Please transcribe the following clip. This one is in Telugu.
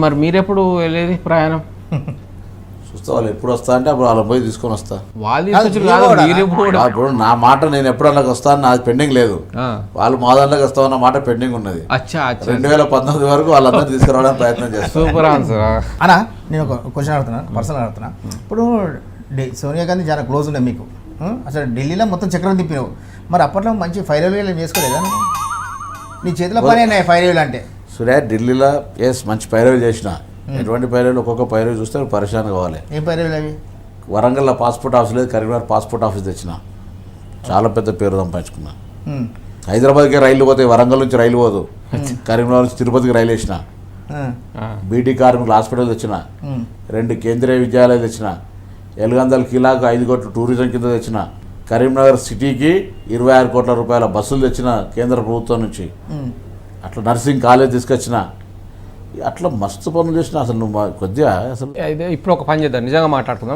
మరి మీరెప్పుడు వెళ్ళేది ప్రయాణం? చూస్తా వాళ్ళు ఎప్పుడు వస్తా అంటే అప్పుడు వాళ్ళని పోయి తీసుకొని వస్తా. వాళ్ళు తీసుకొచ్చారు కాదు, మీరే పోవడం. ఇప్పుడు నా మాట నేను ఎప్పుడు అన్నకు వస్తాను, నాది పెండింగ్ లేదు. వాళ్ళు మా దాంట్లోకి వస్తామన్న మాట పెండింగ్ ఉన్నది. 2019 వరకు వాళ్ళందరూ తీసుకురావడానికి ప్రయత్నం చేస్తారు. సూపర్ ఆన్సర్ అన్నా. నేను ఒక క్వశ్చన్ అడుగుతున్నా, పర్సనల్ అడుగుతున్నా. ఇప్పుడు సోనియా గాంధీ చాలా క్లోజ్ ఉండే మీకు, అసలు ఢిల్లీలో మొత్తం చక్రం తిప్పినావు. మరి అప్పట్లో మంచి 5 రైల్వేలు చేసుకోలేదా? నీ చేతిలో పని అయినాయి 5 రైల్వేలు అంటే. సూర్య ఢిల్లీలో మంచి పైరవి చేసిన. ఎటువంటి పైరవులు ఒక్కొక్క పైరవి చూస్తే పరిశాన్ కావాలి. ఏం 5 రైల్వేలు అవి? వరంగల్లో పాస్పోర్ట్ ఆఫీస్ లేదు, కరీంనగర్ పాస్పోర్ట్ ఆఫీస్ తెచ్చిన. చాలా పెద్ద పేరు సంపాదించుకున్నా. హైదరాబాద్కే రైలు పోతాయి, వరంగల్ నుంచి రైలు పోదు. కరీంనగర్ నుంచి తిరుపతికి రైలు వేసిన. బీటీ కార్మికులు హాస్పిటల్ తెచ్చిన. 2 కేంద్రీయ విద్యాలయాలు తెచ్చిన. ఎలుగందల కిలాకు 5 కోట్ల టూరిజం కింద తెచ్చిన. కరీంనగర్ సిటీకి 26 కోట్ల రూపాయల బస్సులు తెచ్చిన కేంద్ర ప్రభుత్వం నుంచి. అట్లా నర్సింగ్ కాలేజ్ తీసుకొచ్చిన. అట్లా మస్తు పనులు చేసిన. అసలు నువ్వు కొద్దిగా అసలు ఇప్పుడు ఒక పని చేద్దాం, నిజంగా మాట్లాడుకుందాం.